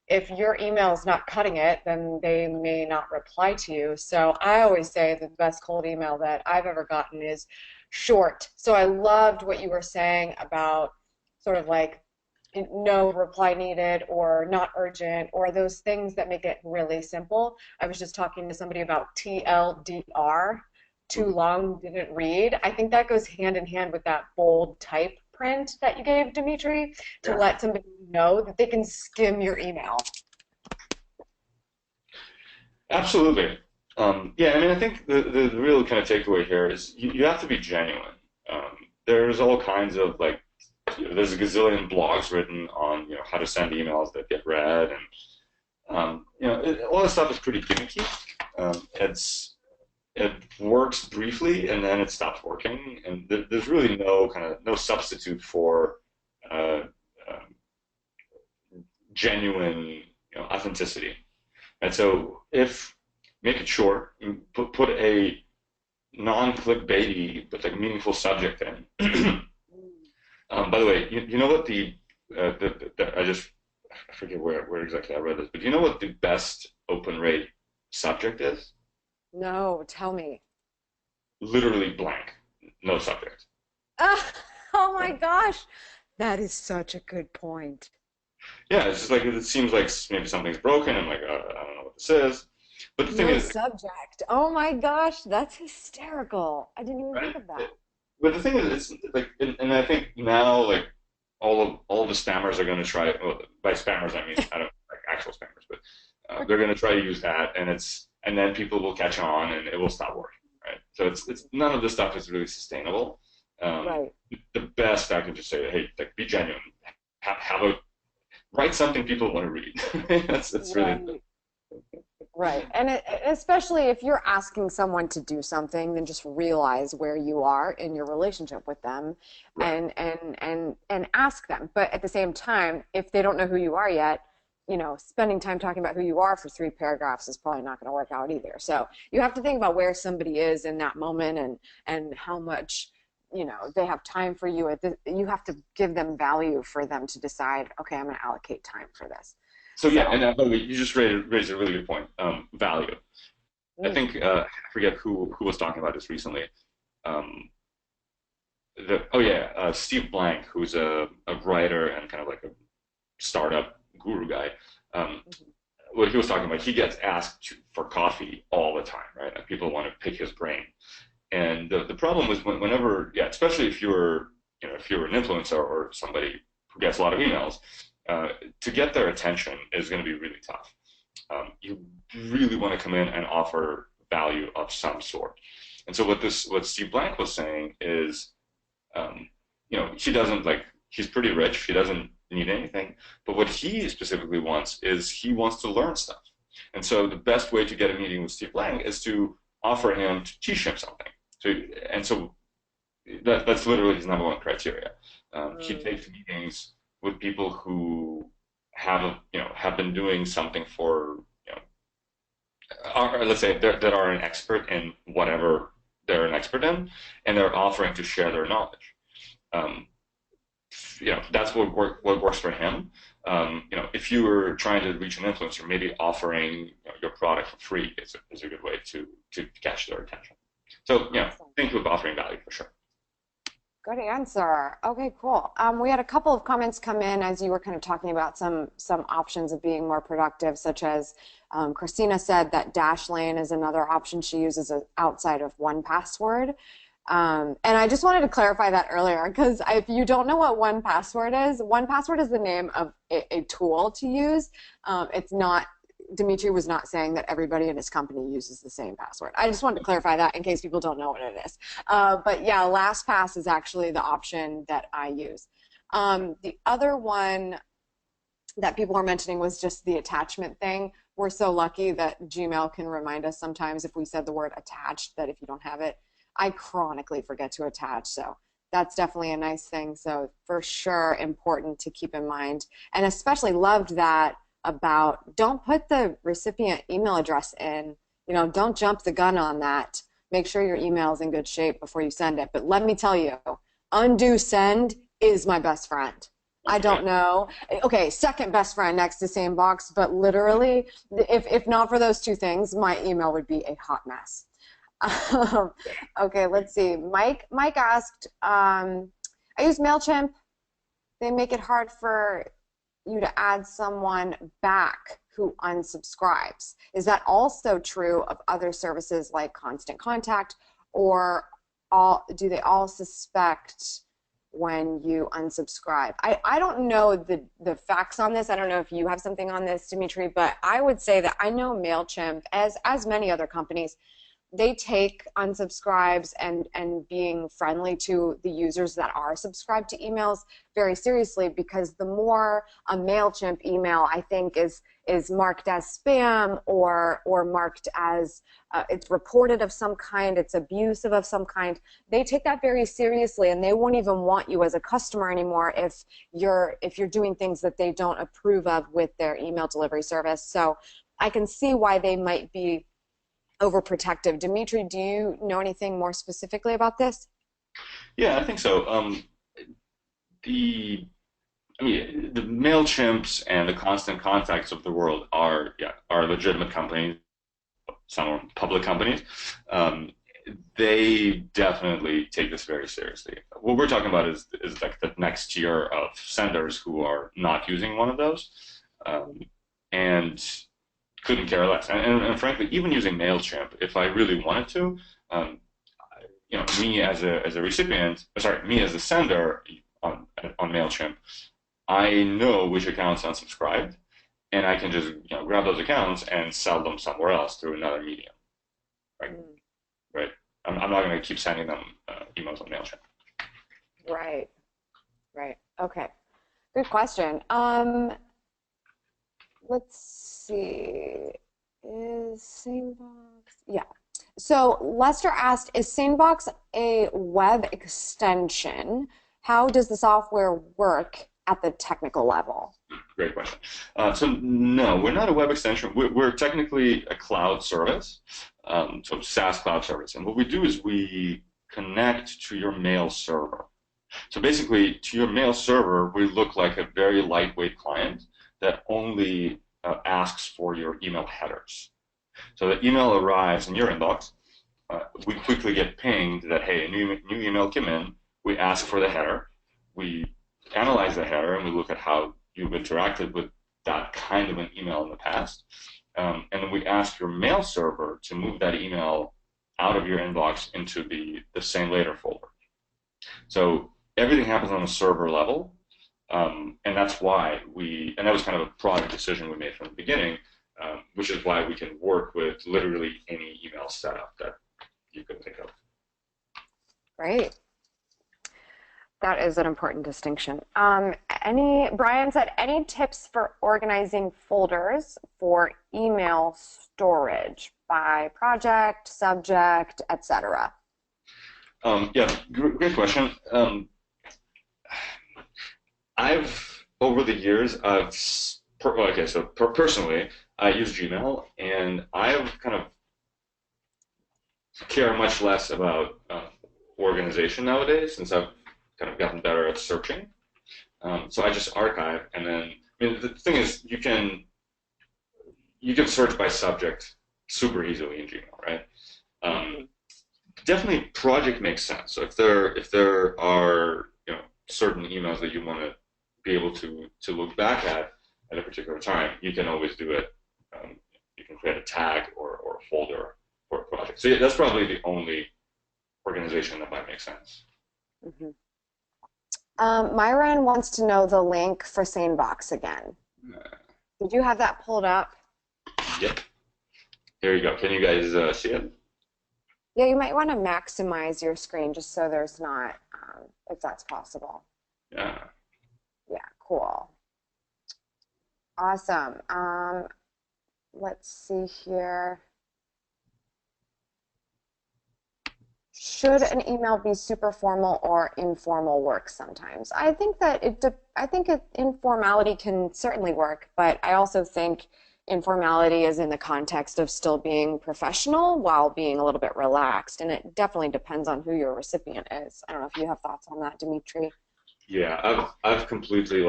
if your email is not cutting it, then they may not reply to you. So I always say the best cold email that I've ever gotten is short. So I loved what you were saying about sort of like no reply needed or not urgent, or those things that make it really simple. I was just talking to somebody about TLDR, too long, didn't read. I think that goes hand in hand with that bold type print that you gave, Dmitri, to let somebody know that they can skim your email. Absolutely. Yeah, I mean, I think the real kind of takeaway here is you have to be genuine. There's all kinds of there's a gazillion blogs written on how to send emails that get read, and all this stuff is pretty gimmicky. It works briefly and then it stops working, and there's really no substitute for genuine authenticity. And so make it short, put a non-clickbaity but meaningful subject in. By the way, you know what I forget where exactly I read this, but do you know what the best open rate subject is? No, tell me. Literally blank, no subject. Oh my gosh, that is such a good point. Yeah, it's just like it seems like maybe something's broken. I'm like, I don't know what this is. But the thing No is, subject. Oh my gosh, that's hysterical. I didn't even right? think of that. But the thing is, it's like, and I think now, like, all the spammers are going to try. Well, by spammers, I mean I don't like actual spammers, but they're going to try to use that, and then people will catch on, and it will stop working, right? So it's none of this stuff is really sustainable. Um, Right. the best I can just say, hey, like, be genuine, have a write something people want to read. That's really Right. Right. And especially if you're asking someone to do something, then just realize where you are in your relationship with them right. and ask them. But at the same time, if they don't know who you are yet, spending time talking about who you are for 3 paragraphs is probably not going to work out either. So you have to think about where somebody is in that moment and how much, they have time for you. You have to give them value for them to decide, okay, I'm going to allocate time for this. So yeah, So, and you just raised a really good point. Value. I mm, think I forget who was talking about this recently. Um, oh yeah, Steve Blank, who's a writer and kind of like a startup guru guy. Um, mhm, what he was talking about, he gets asked for coffee all the time, right? And people want to pick his brain. And the problem was whenever, yeah, especially if you're, if you're an influencer or somebody who gets a lot of emails, uh, to get their attention is going to be really tough. You really want to come in and offer value of some sort. And so what Steve Blank was saying is, um, he doesn't like, he's pretty rich. He doesn't need anything. But what he specifically wants is he wants to learn stuff. And so the best way to get a meeting with Steve Blank is to offer him to teach him something. So, and so that's literally his number one criteria. He mm. takes meetings with people who have been doing something for, let's say that are an expert in whatever they're an expert in, and they're offering to share their knowledge. Um, that's what works for him. If you were trying to reach an influencer, maybe offering, your product for free is a good way to catch their attention. So, Awesome. think of offering value for sure. Good answer. Okay, cool. We had a couple of comments come in as you were kind of talking about some options of being more productive, such as Christina said that Dashlane is another option she uses outside of 1Password. And I just wanted to clarify that earlier because if you don't know what 1Password is the name of a tool to use. It's not Dmitri was not saying that everybody in his company uses the same password. I just wanted to clarify that in case people don't know what it is. But yeah, LastPass is actually the option that I use. The other one that people were mentioning was just the attachment thing. We're so lucky that Gmail can remind us sometimes if we said the word attached, that if you don't have it, I chronically forget to attach. So that's definitely a nice thing. So for sure, important to keep in mind. And especially loved that about don't put the recipient email address in. Don't jump the gun on that. Make sure your email is in good shape before you send it. But let me tell you, undo send is my best friend. I don't know. Okay, second best friend next to SaneBox, but literally, if not for those two things, my email would be a hot mess. Okay, let's see. Mike asked, I use MailChimp. They make it hard for you to add someone back who unsubscribes. Is that also true of other services like Constant Contact, or do they all suspect when you unsubscribe? I don't know the facts on this. I don't know if you have something on this, Dmitri, but I would say that I know MailChimp, as many other companies, they take unsubscribes and being friendly to the users that are subscribed to emails very seriously, because the more a MailChimp email I think is marked as spam or marked as it's reported of some kind, it's abusive of some kind, they take that very seriously and they won't even want you as a customer anymore if you're doing things that they don't approve of with their email delivery service. So I can see why they might be overprotective. Dmitri, do you know anything more specifically about this? Yeah, I think so. The the Mailchimps and the Constant Contacts of the world are legitimate companies. Some are public companies, um, They definitely take this very seriously. What we're talking about is like the next tier of senders who are not using one of those, and couldn't care less. And frankly, even using Mailchimp, if I really wanted to, um, me as a recipient, sorry, me as a sender on Mailchimp, I know which accounts unsubscribed, and I can just grab those accounts and sell them somewhere else through another medium, right? Right. I'm not going to keep sending them emails on Mailchimp. Right. Right. Okay. Good question. Let's see. Is SaneBox? Yeah. So Lester asked, is SaneBox a web extension? How does the software work at the technical level? Great question. So no, we're not a web extension. We're technically a cloud service, so SaaS cloud service. And what we do is we connect to your mail server. So basically, to your mail server, we look like a very lightweight client that only asks for your email headers. So the email arrives in your inbox. We quickly get pinged that, hey, a new email came in. We ask for the header. We analyze the header, and we look at how you've interacted with that kind of an email in the past. And then we ask your mail server to move that email out of your inbox into the same later folder. So everything happens on a server level, and that's why and that was kind of a product decision we made from the beginning, which is why we can work with literally any email setup that you could think of. Great. That is an important distinction. Brian said, any tips for organizing folders for email storage by project, subject, etc.? Yeah, great question. Over the years, personally, I use Gmail, and I've kind of care much less about organization nowadays since I've kind of gotten better at searching. So I just archive, and then the thing is, you can search by subject super easily in Gmail, right? Definitely, project makes sense. So if there are certain emails that you want to be able to look back at a particular time, you can always do it. You can create a tag or a folder for a project. So yeah, that's probably the only organization that might make sense. Mm-hmm. Myron wants to know the link for SaneBox again. Did you have that pulled up? Yep. Here you go. Can you guys see it? Yeah, you might want to maximize your screen just so there's not, if that's possible. Yeah. Yeah, cool. Awesome. Let's see here. Should an email be super formal or informal work sometimes? I think that informality can certainly work, but I also think informality is in the context of still being professional while being a little bit relaxed, and it definitely depends on who your recipient is. I don't know if you have thoughts on that, Dmitri. Yeah, I've completely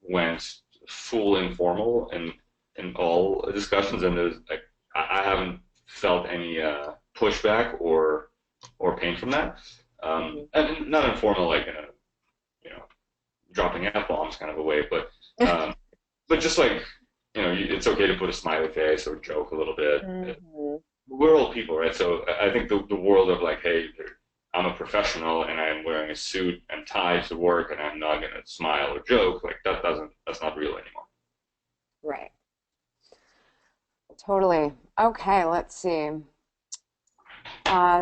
went full informal in all discussions, and I haven't felt any pushback or pain from that. And not informal like in a dropping F-bombs kind of a way, but just it's okay to put a smiley face or joke a little bit. Mm-hmm. We're all people, right? So I think the world of hey, I'm a professional and I'm wearing a suit and tie to work and I'm not gonna smile or joke, that's not real anymore. Right. Totally. Okay, let's see.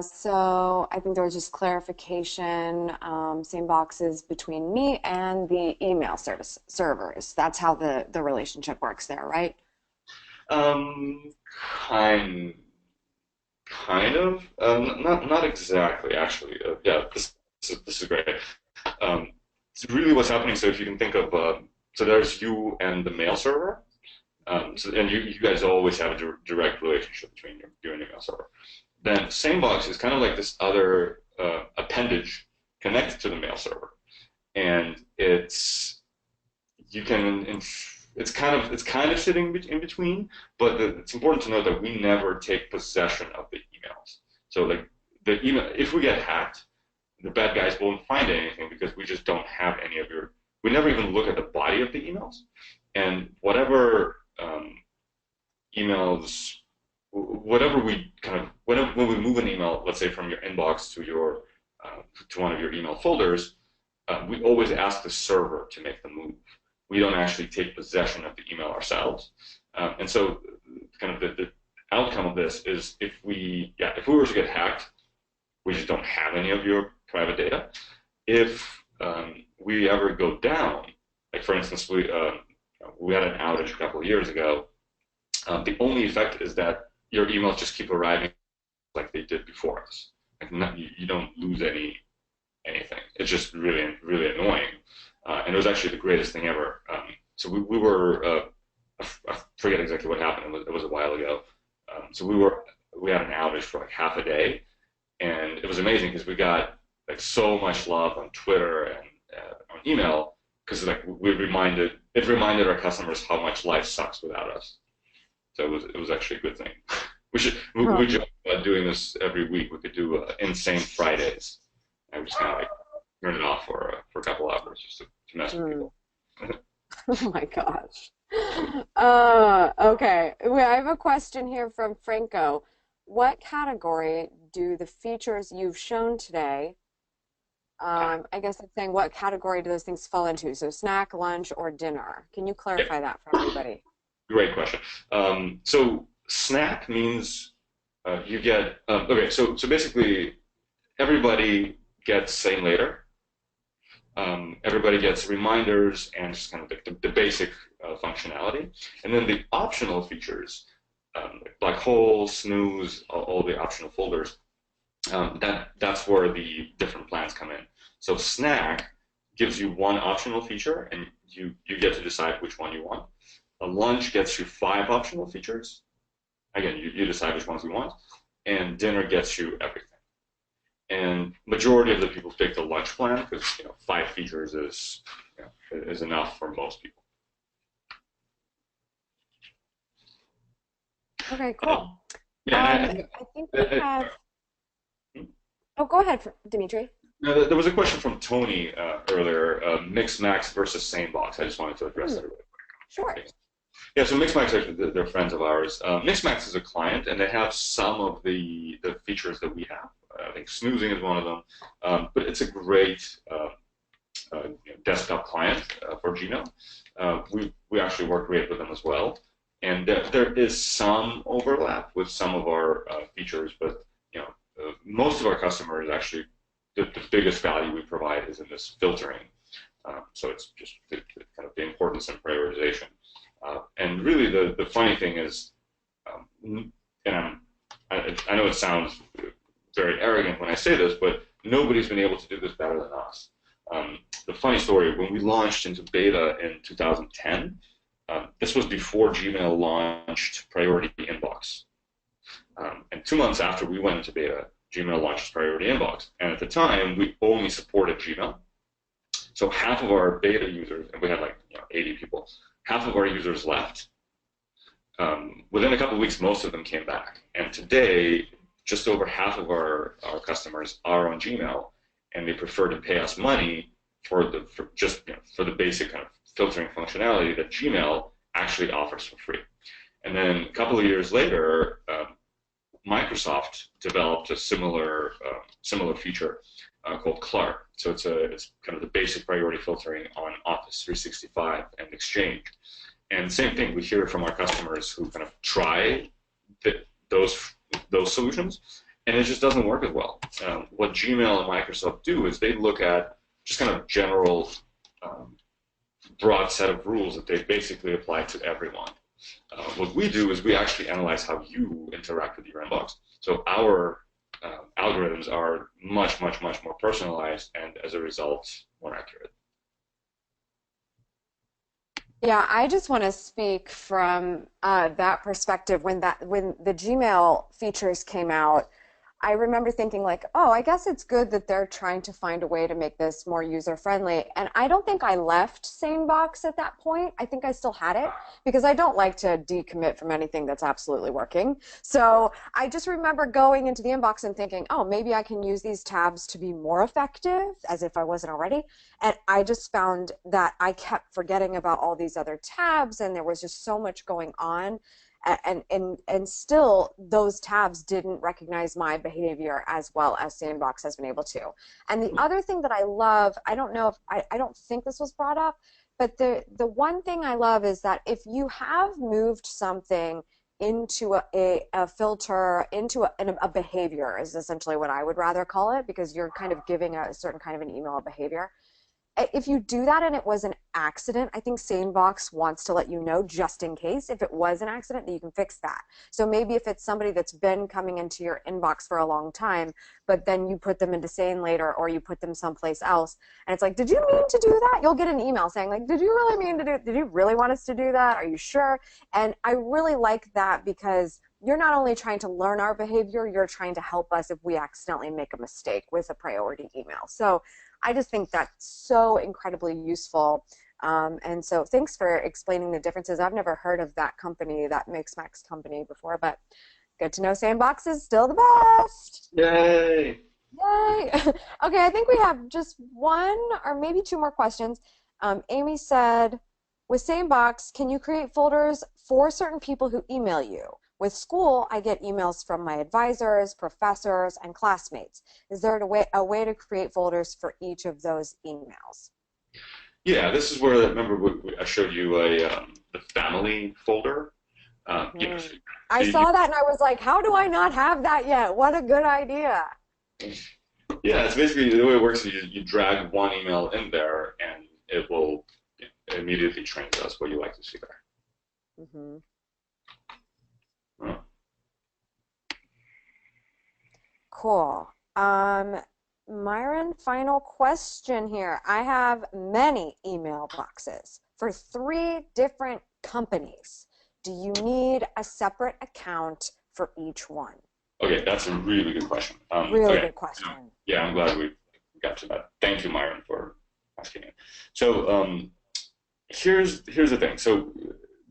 So I think there was just clarification. SaneBox is between me and the email servers. That's how the relationship works there, right? Kind of. Not exactly, actually. Yeah, this is great. It's really what's happening. So if you can think of, so there's you and the mail server, and you guys always have a direct relationship between you and your mail server. Then SaneBox is kind of like this other appendage connected to the mail server, and it's kind of sitting in between. But it's important to know that we never take possession of the emails. So the email, if we get hacked, the bad guys won't find anything because we just don't have any of your, we never even look at the body of the emails. And whatever emails, whatever we kind of, when we move an email, let's say from your inbox to your, to one of your email folders, we always ask the server to make the move. We don't actually take possession of the email ourselves. And so kind of the outcome of this is if we were to get hacked, we just don't have any of your private data. If we ever go down, like for instance, we had an outage a couple of years ago, the only effect is that your emails just keep arriving like they did before us. Like you don't lose anything. It's just really, really annoying. And it was actually the greatest thing ever. So we were, I forget exactly what happened. It was a while ago. So we had an outage for like half a day, and it was amazing because we got like so much love on Twitter and on email because like it reminded our customers how much life sucks without us. So it was actually a good thing. We joke about doing this every week. We could do insane Fridays. I would just kind of like turn it off for a couple hours just to mess with people. Oh my gosh. Okay. I have a question here from Franco. What category do the features you've shown today, I guess I'm saying what category do those things fall into? So snack, lunch, or dinner? Can you clarify that for everybody? Great question. So snack means you get, okay, so basically everybody gets same later. Everybody gets reminders and just kind of the basic functionality. And then the optional features, like black hole, snooze, all the optional folders, that's where the different plans come in. So snack gives you one optional feature, and you get to decide which one you want. A lunch gets you 5 optional features. Again, you decide which ones you want. And dinner gets you everything. And majority of the people pick the lunch plan because 5 features is enough for most people. Okay, cool. Yeah, I think we have. Oh, go ahead, Dmitri. Now, there was a question from Tony earlier, Mixmax versus SaneBox. I just wanted to address that really quick. Sure. Yeah, so Mixmax, actually, they're friends of ours. Mixmax is a client, and they have some of the features that we have. I think snoozing is one of them, but it's a great desktop client for Gmail. We actually work great with them as well, and there is some overlap with some of our features, but most of our customers actually the biggest value we provide is in this filtering. So it's just kind of the importance and prioritization. And really, the funny thing is, and I know it sounds very arrogant when I say this, but nobody's been able to do this better than us. The funny story, when we launched into beta in 2010, this was before Gmail launched Priority Inbox. And 2 months after we went into beta, Gmail launched Priority Inbox. And at the time, we only supported Gmail. So half of our beta users, and we had like 80 people, half of our users left. Within a couple of weeks, most of them came back. And today, just over half of our customers are on Gmail, and they prefer to pay us money for the basic kind of filtering functionality that Gmail actually offers for free. And then a couple of years later, Microsoft developed a similar feature called Clark. So it's kind of the basic priority filtering on Office 365 and Exchange. And same thing, we hear from our customers who kind of try those solutions, and it just doesn't work as well. What Gmail and Microsoft do is they look at just kind of general, broad set of rules that they basically apply to everyone. What we do is we actually analyze how you interact with your inbox. So our algorithms are much, much, much more personalized, and as a result, more accurate. Yeah, I just want to speak from that perspective. When the Gmail features came out, I remember thinking like, oh, I guess it's good that they're trying to find a way to make this more user friendly. And I don't think I left SaneBox at that point. I think I still had it because I don't like to decommit from anything that's absolutely working. So I just remember going into the inbox and thinking, oh, maybe I can use these tabs to be more effective, as if I wasn't already. And I just found that I kept forgetting about all these other tabs, and there was just so much going on. And still those tabs didn't recognize my behavior as well as SaneBox has been able to. And the other thing that I love, I don't know if I don't think this was brought up, but the one thing I love is that if you have moved something into a filter, into a behavior is essentially what I would rather call it, because you're kind of giving a certain kind of an email behavior. If you do that and it was an accident, I think SaneBox wants to let you know, just in case, if it was an accident, that you can fix that. So maybe if it's somebody that's been coming into your inbox for a long time, but then you put them into Sane later, or you put them someplace else, and it's like, did you mean to do that? You'll get an email saying like, did you really mean to do, did you really want us to do that? Are you sure? And I really like that, because you're not only trying to learn our behavior, you're trying to help us if we accidentally make a mistake with a priority email. So I just think that's so incredibly useful. And so thanks for explaining the differences. I've never heard of that company, that Mixmax company before, but good to know SaneBox is still the best. Yay! Yay! Okay, I think we have just one or maybe two more questions. Amy said, with SaneBox, can you create folders for certain people who email you? With school, I get emails from my advisors, professors, and classmates. Is there a way to create folders for each of those emails? Yeah, this is where, remember, I showed you the family folder. Yeah, so I saw that and I was like, how do I not have that yet? What a good idea. yeah, it's basically the way it works is you drag one email in there, and it will immediately train us what you like to see there. Mm-hmm. Oh. Cool. Myron, final question here. I have many email boxes for 3 different companies. Do you need a separate account for each one? Okay, that's a really good question. Really okay. good question. Yeah, I'm glad we got to that. Thank you, Myron, for asking it. So here's the thing. So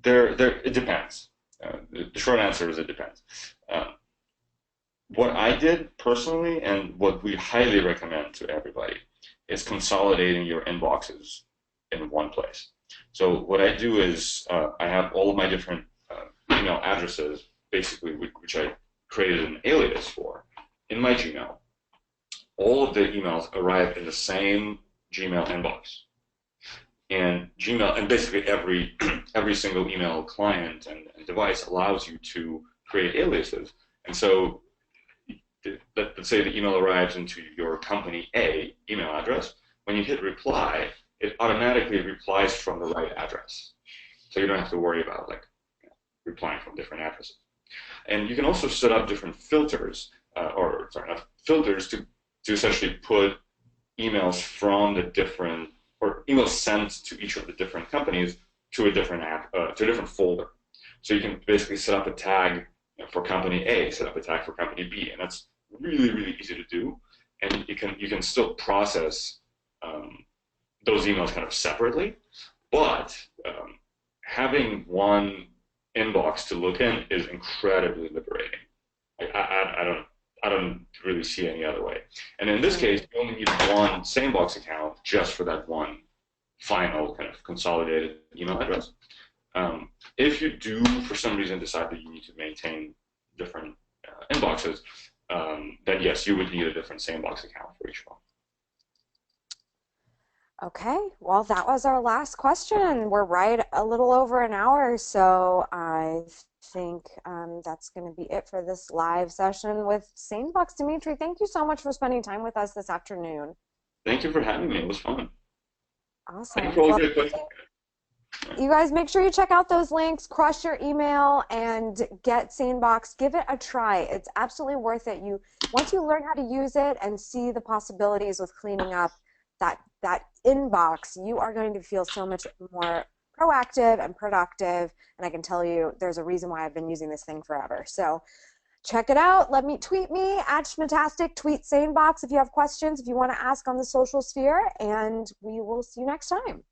it depends. The short answer is it depends. What I did personally, and what we highly recommend to everybody, is consolidating your inboxes in one place. So what I do is I have all of my different email addresses, basically, which I created an alias for, in my Gmail. All of the emails arrive in the same Gmail inbox. And Gmail, and basically every single email client and device allows you to create aliases. And so let's say the email arrives into your company A email address. When you hit reply, it automatically replies from the right address. So you don't have to worry about replying from different addresses. And you can also set up different filters, filters to essentially put emails from the different, or emails sent to each of the different companies to a different to a different folder. So you can basically set up a tag for company A, set up a tag for company B, and that's really, really easy to do. And you can still process those emails kind of separately, but having one inbox to look in is incredibly liberating. I don't really see any other way. And in this case, you only need one SaneBox account just for that one final kind of consolidated email address. If you do, for some reason, decide that you need to maintain different inboxes, then yes, you would need a different SaneBox account for each one. Okay, well, that was our last question. We're right a little over an hour, so I think that's going to be it for this live session with SaneBox. Dmitri, thank you so much for spending time with us this afternoon. Thank you for having me. It was fun. Awesome. Thank you for all the good questions. You guys make sure you check out those links, crush your email, and get SaneBox. Give it a try. It's absolutely worth it. Once you learn how to use it and see the possibilities with cleaning up that inbox, you are going to feel so much more proactive and productive. And I can tell you there's a reason why I've been using this thing forever. So check it out. Tweet me at Schmatastic, tweet SaneBox if you have questions, if you want to ask on the social sphere, and we will see you next time.